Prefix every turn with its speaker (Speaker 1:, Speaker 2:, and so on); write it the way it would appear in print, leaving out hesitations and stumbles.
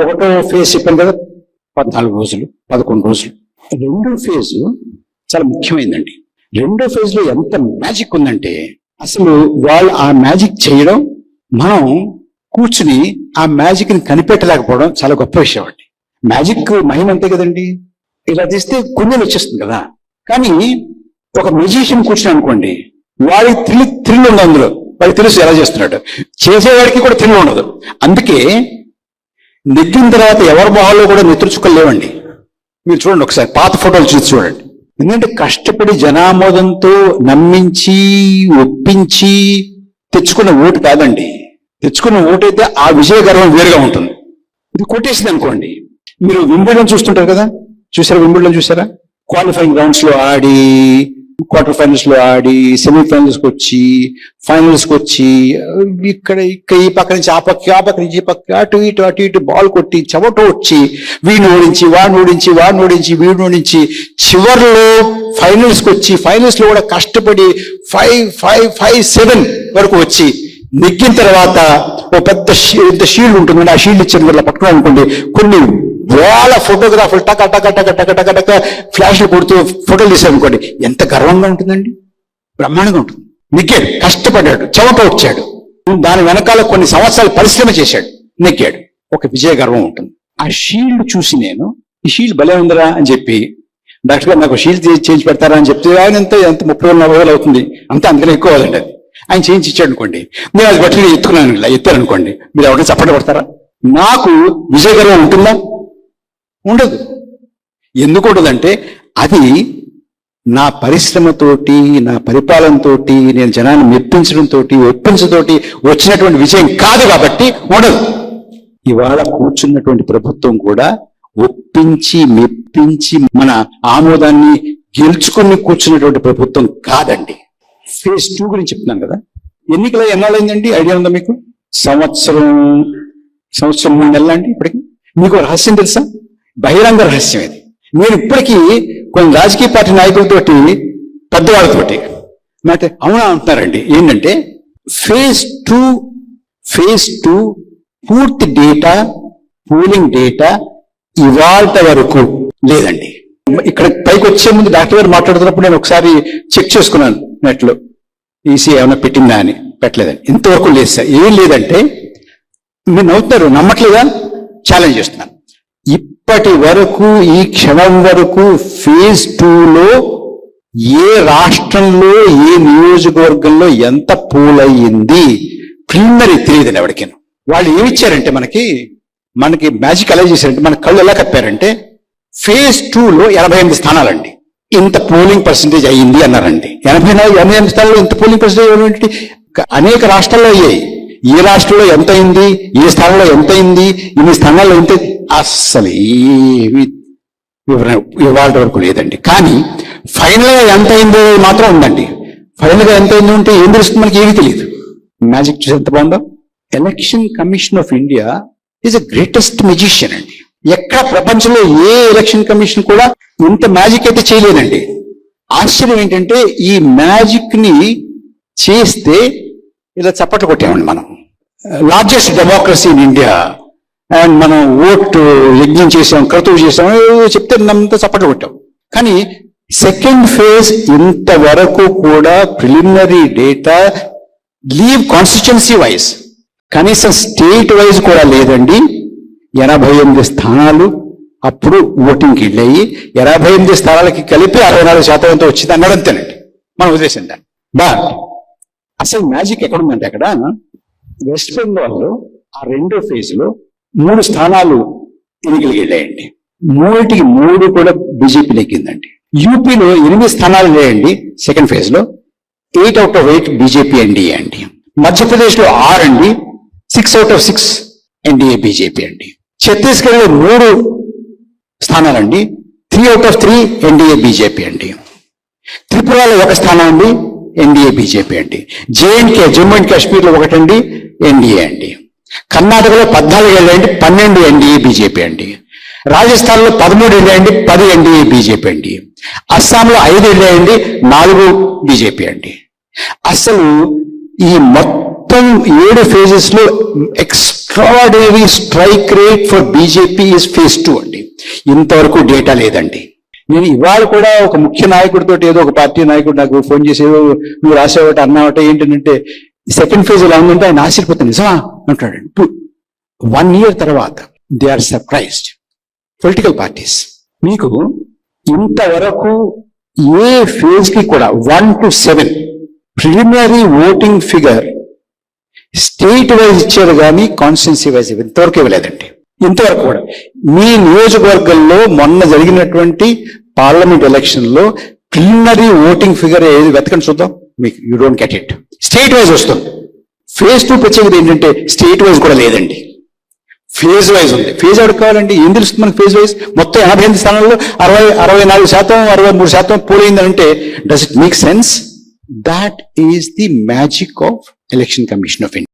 Speaker 1: ఒకటో ఫేజ్ చెప్పాను కదా 14 రోజులు 11 రోజులు. రెండో ఫేజ్ చాలా ముఖ్యమైనదండి. రెండో ఫేజ్ లో ఎంత మ్యాజిక్ ఉందంటే అసలు వాళ్ళు ఆ మ్యాజిక్ చేయడం, మనం కూర్చుని ఆ మ్యాజిక్ ని కనిపెట్టలేకపోవడం చాలా గొప్ప విషయం అండి. మ్యాజిక్ మహిమ అంతే కదండి. ఇలా తీస్తే కుండలు వచ్చేస్తుంది కదా. కానీ ఒక మ్యూజిషియన్ కూర్చుని అనుకోండి, వాడికి థ్రిల్ ఉండదు అందులో. వాడికి తెలుసు ఎలా చేస్తున్నాడు, చేసేవాడికి కూడా థ్రిల్ ఉండదు. అందుకే నెగ్గిన తర్వాత ఎవరి మొహాల్లో కూడా నెత్తురుచుకలు లేవండి. మీరు చూడండి ఒకసారి పాత ఫోటోలు చూసి చూడండి. ఎందుకంటే కష్టపడి జనామోదంతో నమ్మించి ఒప్పించి తెచ్చుకున్న ఓటు కాదండి. తెచ్చుకున్న ఓటు అయితే ఆ విజయ గర్వం వేరుగా ఉంటుంది. ఇది కొట్టేసింది అనుకోండి. మీరు వింబుల్డన్ చూస్తుంటారు కదా, చూసారా? వింబుల్డన్ చూసారా? క్వాలిఫైయింగ్ రౌండ్స్ లో ఆడి, క్వార్టర్ ఫైనల్స్ లో ఆడి, సెమీఫైనల్స్ కి వచ్చి, ఫైనల్స్ కి వచ్చి, ఇక్కడ ఈ పక్క నుంచి ఆ పక్క నుంచి ఈ పక్క అటు ఇటు బాల్ కొట్టి చెవట వచ్చి వీడిని ఓడించి వాడిని ఓడించి చివరిలో ఫైనల్స్ కి వచ్చి, ఫైనల్స్ లో కూడా కష్టపడి 5-7 వరకు వచ్చి నెగ్గిన తర్వాత ఓ పెద్ద షీల్డ్ ఉంటుందండి. ఆ షీల్డ్ ఇచ్చిన వల్ల పట్టుకోవాలనుకోండి, కొన్ని వేల ఫోటోగ్రాఫర్లు టక ఫ్లాష్లు కొడుతూ ఫోటోలు తీసారనుకోండి, ఎంత గర్వంగా ఉంటుందండి. బ్రహ్మాండంగా ఉంటుంది. నెగ్గాడు, కష్టపడ్డాడు, చెమట వచ్చాడు, దాని వెనకాల కొన్ని సంవత్సరాలు పరిశ్రమ చేశాడు, నెగ్గాడు. ఒక విజయ గర్వం ఉంటుంది. ఆ షీల్డ్ చూసి నేను, ఈ షీల్డ్ భలే ఉందరా అని చెప్పి డాక్టర్ గారు నాకు షీల్డ్ చేయించి పెడతారా అని చెప్తే, ఆయన ఎంత 30,000-40,000 అవుతుంది, అంతే, అందుకని ఎక్కువ అవ్వాలండి. అది ఆయన చేయించి ఇచ్చాడు అనుకోండి, నేను అది బట్టి ఎత్తుకున్నాను, ఇలా ఎత్తారనుకోండి, మీరు ఎవరైనా చప్పట పడతారా? నాకు విజయ గర్వం ఉంటుందా? ఉండదు. ఎందుకు ఉండదంటే అది నా పరిశ్రమతోటి, నా పరిపాలనతోటి, నేను జనాన్ని మెప్పించడంతో, ఒప్పించతోటి వచ్చినటువంటి విజయం కాదు కాబట్టి ఉండదు. ఇవాళ కూర్చున్నటువంటి ప్రభుత్వం కూడా ఒప్పించి మెప్పించి మన ఆమోదాన్ని గెలుచుకుని కూర్చున్నటువంటి ప్రభుత్వం కాదండి. ఫేజ్ 2 గురించి చెప్తున్నాను కదా. ఎన్నికల ఎన్నాళ్ళైందండి? ఐడియా ఉందా మీకు? సంవత్సరం 3 నెలలు అండి. ఇప్పటికి మీకు రహస్యం తెలుసా? బహిరంగ రహస్యం ఇది. నేను ఇప్పటికీ కొన్ని రాజకీయ పార్టీ నాయకులతోటి, పెద్దవాళ్ళతోటి మాట అవునా అంటున్నారండి. ఏంటంటే ఫేజ్ 2 పూర్తి డేటా, పోలింగ్ డేటా ఇవాళ వరకు లేదండి. ఇక్కడ పైకి వచ్చే ముందు డాక్టర్ గారు మాట్లాడుతున్నప్పుడు నేను ఒకసారి చెక్ చేసుకున్నాను నెట్లో, ఈసీ ఏమైనా పెట్టిందా అని. పెట్టలేదండి, ఇంతవరకు లేదు సార్. ఏం లేదంటే మీరు నవ్వుతారు, నమ్మట్లేదా? ఛాలెంజ్ చేస్తున్నాను. ఇప్పటి వరకు, ఈ క్షణం వరకు ఫేజ్ 2లో ఏ రాష్ట్రంలో, ఏ నియోజకవర్గంలో ఎంత పోల్ అయ్యింది ప్రిలిమినరీ తెలియదండి ఎవరికైనా. వాళ్ళు ఏమిచ్చారంటే మనకి మ్యాజిక్ ఎలా చేశారంటే, మన కళ్ళు ఎలా కప్పారంటే, ఫేజ్ 2లో 88 స్థానాలండి, ఇంత పోలింగ్ పర్సంటేజ్ అయ్యింది అన్నారండి. 88 స్థానాల్లో ఇంత పోలింగ్ పర్సంటేజ్ ఏంటి? అనేక రాష్ట్రాల్లో అయ్యాయి. ఏ రాష్ట్రంలో ఎంత అయింది, ఏ స్థానంలో ఎంత అయింది, ఇన్ని స్థానాల్లో ఎంత, అస్సలు ఏమి వివరణ ఇవాళ వరకు లేదండి. కానీ ఫైనల్ గా ఎంత అయిందో మాత్రం ఉందండి. ఫైనల్ గా ఎంత అయిందో అంటే ఏం తెలుస్తుంది మనకి? ఏమీ తెలియదు. మ్యాజిక్ చూసి ఎంత బాగుందో. Election commission of India is the greatest magician అండి. ఎక్కడ ప్రపంచంలో ఏ ఎలక్షన్ కమిషన్ కూడా ఇంత మ్యాజిక్ అయితే చేయలేదండి. ఆశ్చర్యం ఏంటంటే ఈ మ్యాజిక్ ని చేస్తే ఇలా చప్పట్లు కొట్టామండి మనం. Largest democracy in India, and మనం ఓటు యజ్ఞం చేసాం, క్రతువు చేసాం, చెప్తే నమ్మంతా చప్పట్లు కొట్టాం. కానీ సెకండ్ ఫేజ్ ఇంతవరకు కూడా preliminary data leave constituency wise, కనీసం స్టేట్ వైజ్ కూడా లేదండి. 88 స్థానాలు అప్పుడు ఓటింగ్కి వెళ్ళాయి. 88 స్థానాలకి కలిపి 64% వచ్చింది అన్నదంతేనండి మన ఉద్దేశం. దాన్ని అసలు మ్యాజిక్ ఎక్కడుందంటే, అక్కడ వెస్ట్ బెంగాల్లో ఆ రెండో ఫేజ్ లో 3 స్థానాలు ఎన్నికలకి వెళ్ళాయండి. 3కి 3 కూడా బీజేపీ నెగ్గిందండి. యూపీలో 8 స్థానాలు లేయండి సెకండ్ ఫేజ్ లో, 8 out of 8 బీజేపీ ఎన్డీఏ అండి. మధ్యప్రదేశ్ లో 6 అండి, 6 out of 6 ఎన్డీఏ బీజేపీ అండి. ఛత్తీస్గఢ్ లో 3 స్థానాలండి, 3 out of 3 ఎన్డీఏ బీజేపీ అండి. త్రిపురలో 1 స్థానం అండి, ఎన్డీఏ బీజేపీ అండి. జేఎండ్కే, జమ్మూ అండ్ కాశ్మీర్ లో 1 అండి, ఎన్డీఏ అండి. కర్ణాటకలో 14 వెళ్ళండి, 12 ఎన్డీఏ బీజేపీ అండి. రాజస్థాన్ లో 13 వెళ్ళండి, 10 ఎన్డీఏ బీజేపీ అండి. అస్సాంలో 5 వెళ్ళండి, 4 బీజేపీ అండి. అసలు ఈ మొత్తం 7 ఫేజెస్ లో extraordinary strike rate for BJP is phase 2 అండి. ఇంతవరకు డేటా లేదండి. నేను ఇవాళ కూడా ఒక ముఖ్య నాయకుడితో ఏదో ఒక పార్టీ నాయకుడు నాకు ఫోన్ చేసి ఏదో నువ్వు రాసావట అన్నావట ఏంటంటే సెకండ్ ఫేజ్ ఎలా ఉందంటే ఆయన ఆశ్చర్యపోతాను, నిజమా అంటాడు. 1 year తర్వాత they are surprised. Political parties మీకు ఇంతవరకు ఏ ఫేజ్ కి కూడా 1 to 7 preliminary voting figure state wise ఇచ్చారు కానీ కాన్స్టిట్యున్సీ వైజ్ ఇంతవరకు ఇవ్వలేదండి. ఇంతవరకు కూడా మీ నియోజకవర్గంలో మొన్న జరిగినటువంటి పార్లమెంట్ ఎలక్షన్ లో ప్రిలిమినరీ ఓటింగ్ ఫిగర్ ఏది వెతకని చూద్దాం, మీకు you don't get it. State wise వస్తుంది. phase 2 ప్రత్యేకత ఏంటంటే స్టేట్ వైజ్ కూడా లేదండి, ఫేజ్ వైజ్ ఉంది. ఫేజ్ ఎవరికి కావాలండి? ఏం తెలుస్తుంది మనకు ఫేజ్ వైజ్? మొత్తం 88 స్థానాల్లో 64%, 63% పోలైందంటే does it make sense? That is the magic of election commission of India.